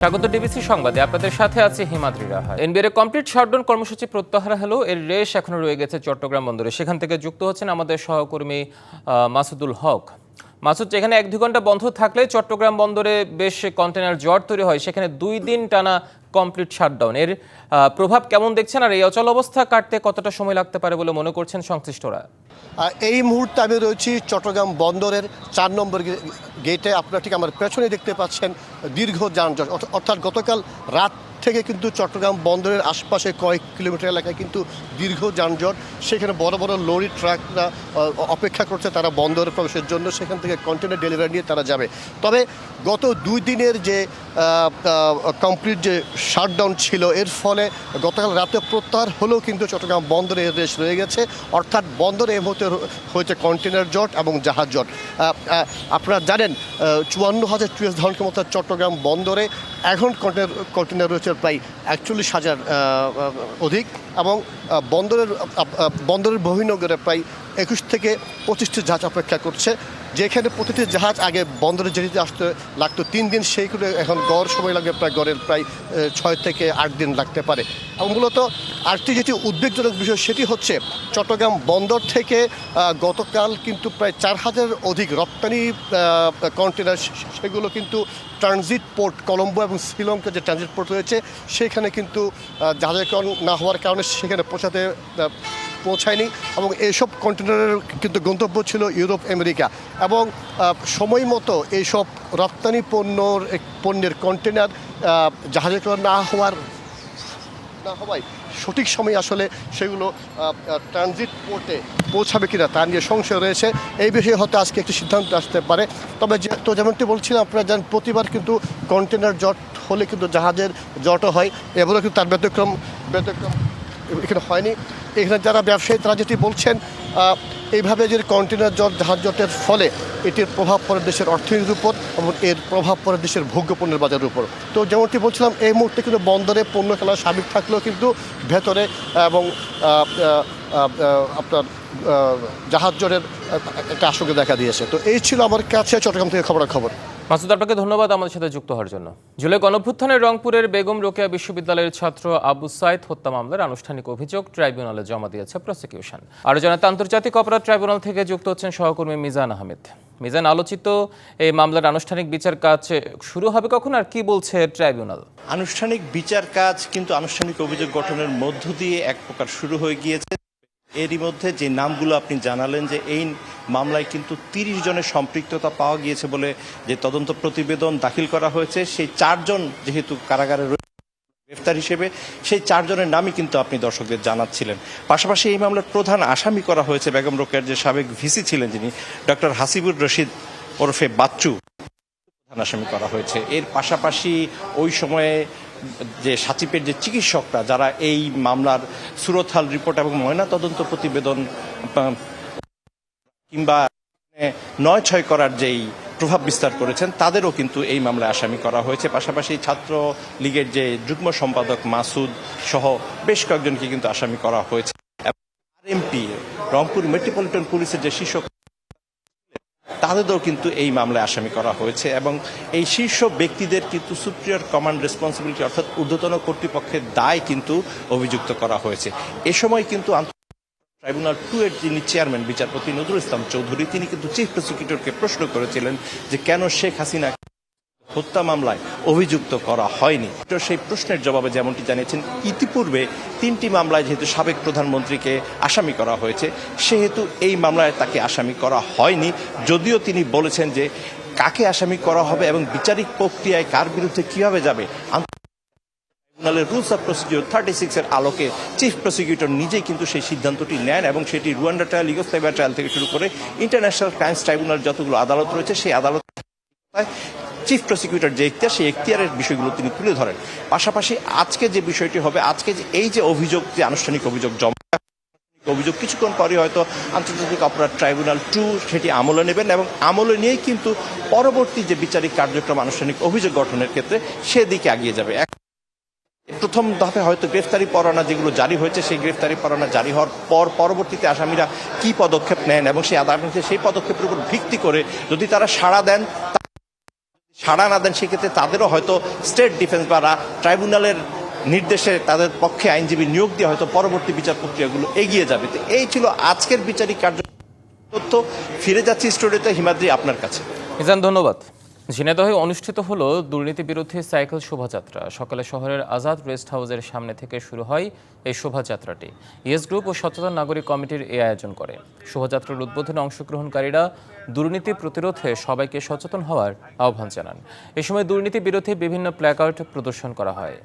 স্বাগত ডিবিসি সংবাদে আপনাদের সাথে আছে হিমাদ্রি রাহা। এনবিআর কমপ্লিট শাটডাউন কর্মসূচি প্রত্যাহার হলো, এর রেশ এখনো রয়ে গেছে চট্টগ্রাম বন্দরে। সেখান থেকে যুক্ত হচ্ছেন আমাদের সহকর্মী মাসুদুল হক। মাসুদ, যেখানে 1-2 ঘন্টা বন্ধ থাকলে চট্টগ্রাম বন্দরে বেশ কন্টেনার জট তৈরি হয়, সেখানে 2 দিন টানা কমপ্লিট শাটডাউন, এর প্রভাব কেমন দেখছেন? আর এই অচল অবস্থা কাটতে কতটা সময় লাগতে পারে বলে মনে করছেন সংশ্লিষ্টরা? এই মুহূর্তে আমি রয়েছি চট্টগ্রাম বন্দরের 4 নম্বর গেটে। আপনারা ঠিক আমার পেছনে দেখতে পাচ্ছেন দীর্ঘ যানজট, অর্থাৎ গতকাল রাত থেকে কিন্তু চট্টগ্রাম বন্দরের আশপাশে কয়েক কিলোমিটার এলাকায় কিন্তু দীর্ঘ যানজট। সেখানে বড় বড় লরি ট্রাকরা অপেক্ষা করছে তারা বন্দরে প্রবেশের জন্য, সেখান থেকে কন্টেনার ডেলিভারি নিয়ে তারা যাবে। তবে গত 2 দিনের যে কমপ্লিট যে শাটডাউন ছিল, এর ফলে গতকাল রাতে প্রত্যাহার হলেও কিন্তু চট্টগ্রাম বন্দরে এর রেশ রয়ে গেছে। অর্থাৎ বন্দরে এই মুহূর্তে হয়েছে কন্টেনার জট এবং জাহাজ জট। আপনারা জানেন 54,000 TEU ধারণ ক্ষমতার চট্টগ্রাম বন্দরে এখন কন্টেনার রয়েছে প্রায় 41,000 অধিক, এবং বন্দরের বহির্নোঙরে প্রায় 21 থেকে 25টি জাহাজ অপেক্ষা করছে। যেখানে প্রতিটি জাহাজ আগে বন্দরে যেতে আসতে লাগতো 3 দিন, সেইগুলো এখন গড় সময় লাগবে গড়ের প্রায় 6 থেকে 8 দিন লাগতে পারে। এবং মূলত আরেকটি যেটি উদ্বেগজনক বিষয়, সেটি হচ্ছে চট্টগ্রাম বন্দর থেকে গতকাল কিন্তু প্রায় 4,000 অধিক রপ্তানি কন্টেনার, সেগুলো কিন্তু ট্রানজিট পোর্ট কলম্বো এবং শ্রীলঙ্কা যে ট্রানজিট পোর্ট রয়েছে সেখানে কিন্তু জাহাজীকরণ না হওয়ার কারণে সেখানে পৌঁছায়নি। এবং এইসব কন্টেনারের কিন্তু গন্তব্য ছিল ইউরোপ, আমেরিকা, এবং সময় মতো এইসব রপ্তানি পণ্যের কন্টেনার জাহাজীকরণ না হওয়ায় সঠিক সময় আসলে সেগুলো ট্রানজিট পোর্টে পৌঁছাবে কিনা তা নিয়ে সংশয় রয়েছে। এই বিষয়ে হয়তো আজকে একটি সিদ্ধান্ত আসতে পারে। তবে যেমনটি বলছিলাম, আপনারা জানেন প্রতিবার কিন্তু কন্টেনার জট হলে কিন্তু জাহাজের জটও হয়, এবারও কিন্তু তার ব্যতিক্রম এখানে হয়নি। এখানে যারা ব্যবসায়ী তারা যেটি বলছেন, এইভাবে যে কন্টেনার জট, জাহাজ জটের ফলে এটির প্রভাব পড়ে দেশের অর্থনীতির উপর এবং এর প্রভাব পড়ে দেশের ভোগ্যপণ্যের বাজারের উপর। তো যেমনটি বলছিলাম, এই মুহূর্তে কিন্তু বন্দরে পণ্য খেলা স্বাভাবিক থাকলেও কিন্তু ভেতরে এবং আপনার জাহাজ জটের একটা আশঙ্কা দেখা দিয়েছে। তো এই ছিল আমার কাছে চট্টগ্রাম থেকে খবর। মাসুদ, আপনাকে ধন্যবাদ আমাদের সাথে যুক্ত হওয়ার জন্য। জুলাই গণঅভ্যুত্থানের রংপুরের বেগম রোকেয়া বিশ্ববিদ্যালয়ের ছাত্র আবু সাইদ হত্যা মামলার আনুষ্ঠানিক অভিযোগ ট্রাইব্যুনালে জমা দিয়েছে প্রসিকিউশন। আরও জানাতে আন্তর্জাতিক অপরাধ ট্রাইব্যুনাল থেকে যুক্ত হচ্ছেন সহকর্মী মিজান আহমেদ। মিজান, আলোচিত এই মামলার আনুষ্ঠানিক বিচার কাজ শুরু হবে কখন, আর কি বলছে ট্রাইব্যুনাল? আনুষ্ঠানিক বিচার কাজ কিন্তু আনুষ্ঠানিক অভিযোগ গঠনের মধ্য দিয়ে এক প্রকার শুরু হয়ে গিয়েছে। এরই মধ্যে যে নামগুলো আপনি জানালেন, যে এই মামলায় কিন্তু 30 জনের সম্পৃক্ততা পাওয়া গিয়েছে বলে যে তদন্ত প্রতিবেদন দাখিল করা হয়েছে, সেই 4 জন যেহেতু কারাগারে গ্রেফতার হিসেবে, সেই 4 জনের নামই কিন্তু আপনি দর্শকদের জানাচ্ছিলেন। পাশাপাশি এই মামলার প্রধান আসামি করা হয়েছে বেগম রোকেয়ার যে সাবেক ভিসি ছিলেন, যিনি ডক্টর হাসিবুর রশিদ ওরফে বাচ্চু, প্রধান আসামি করা হয়েছে। এর পাশাপাশি ওই সময়ে যে সাচিপের যে চিকিৎসকরা যারা এই মামলার সুরতহাল রিপোর্ট এবং ময়নাতদন্ত প্রতিবেদন কিংবা 9-6 করার যেই প্রভাব বিস্তার করেছেন, তাদেরও কিন্তু এই মামলায় আসামি করা হয়েছে। পাশাপাশি ছাত্র লীগের যে যুগ্ম সম্পাদক মাসুদ সহ বেশ কয়েকজনকে কিন্তু আসামি করা হয়েছে। আরএমপি রংপুর মেট্রোপলিটন পুলিশের যে শীর্ষ, তাদেরও কিন্তু এই মামলায় আসামি করা হয়েছে। এবং এই শীর্ষ ব্যক্তিদের কিন্তু সুপ্রিয়র কমান্ড রেসপন্সিবিলিটি অর্থাৎ ঊর্ধ্বতন কর্তৃপক্ষের দায় কিন্তু অভিযুক্ত করা হয়েছে। এ সময় কিন্তু ট্রাইব্যুনাল 2 এর যিনি চেয়ারম্যান বিচারপতি নজরুল ইসলাম চৌধুরী, তিনি কিন্তু চিফ প্রসিকিউটরকে প্রশ্ন করেছিলেন যে কেন শেখ হাসিনা হত্যা মামলায় অভিযুক্ত করা হয়নি। সেই প্রশ্নের জবাবে যেমনটি জানিয়েছেন, ইতিপূর্বে 3টি মামলায় যেহেতু সাবেক প্রধানমন্ত্রীকে আসামি করা হয়েছে, সেহেতু এই মামলায় তাকে আসামি করা হয়নি। যদিও তিনি বলেছেন যে কাকে আসামি করা হবে এবং বিচারিক প্রক্রিয়ায় কার বিরুদ্ধে কিভাবে যাবে, ট্রাইব্যুনালের রুলস অফ প্রসিডিওর 36 এর আলোকে চিফ প্রসিকিউটর নিজেই কিন্তু সেই সিদ্ধান্তটি নেন, এবং সেটি রুয়ান্ডা ট্রায়াল, ইউগোস্লাভিয়া ট্রায়াল থেকে শুরু করে ইন্টারন্যাশনাল ক্রাইমস ট্রাইব্যুনাল যতগুলো আদালত রয়েছে, সেই আদালত চিফ প্রসিকিউটর যে এখতিয়ার, সেই এখতিয়ারের বিষয়গুলো তিনি তুলে ধরেন। পাশাপাশি আজকে যে বিষয়টি হবে, আজকে যে এই যে অভিযোগ, যে আনুষ্ঠানিক অভিযোগ অভিযোগ কিছুক্ষণ পরে হয়তো আন্তর্জাতিক অপরাধ ট্রাইব্যুনাল 2 সেটি আমলে নেবেন, এবং আমলে নিয়েই কিন্তু পরবর্তী যে বিচারিক কার্যক্রম আনুষ্ঠানিক অভিযোগ গঠনের ক্ষেত্রে সেদিকে এগিয়ে যাবে। প্রথম ধাপে হয়তো গ্রেফতারি পরোয়ানা যেগুলো জারি হয়েছে, সেই গ্রেফতারি পরোয়ানা জারি হওয়ার পর পরবর্তীতে আসামিরা কি পদক্ষেপ নেন এবং সেই আদালতে সেই পদক্ষেপের উপর ভিত্তি করে যদি তারা সাড়া দেন, সাড়া না দেন সেক্ষেত্রে তাদেরও হয়তো স্টেট ডিফেন্স বা ট্রাইব্যুনালের নির্দেশে তাদের পক্ষে আইনজীবী নিয়োগ দিয়ে হয়তো পরবর্তী বিচার প্রক্রিয়াগুলো এগিয়ে যাবে। তো এই ছিল আজকের বিচারিক কার্য তথ্য। ফিরে যাচ্ছি স্টুডিওতে, হিমাদ্রি আপনার কাছে। মিজান, ধন্যবাদ। ঝিনাইদহে অনুষ্ঠিত হলো দুর্নীতি বিরোধী সাইকেল শোভাযাত্রা। সকালে শহরের আজাদ রেস্ট হাউসের সামনে থেকে শুরু হয় এই শোভাযাত্রাটি। ইয়েস গ্রুপ ও সচেতন নাগরিক কমিটির এই আয়োজন করে। শোভাযাত্রার উদ্বোধনে অংশগ্রহণকারীরা দুর্নীতি প্রতিরোধে সবাইকে সচেতন হওয়ার আহ্বান জানান। এ সময় দুর্নীতি বিরোধী বিভিন্ন প্ল্যাকার্ড প্রদর্শন করা হয়।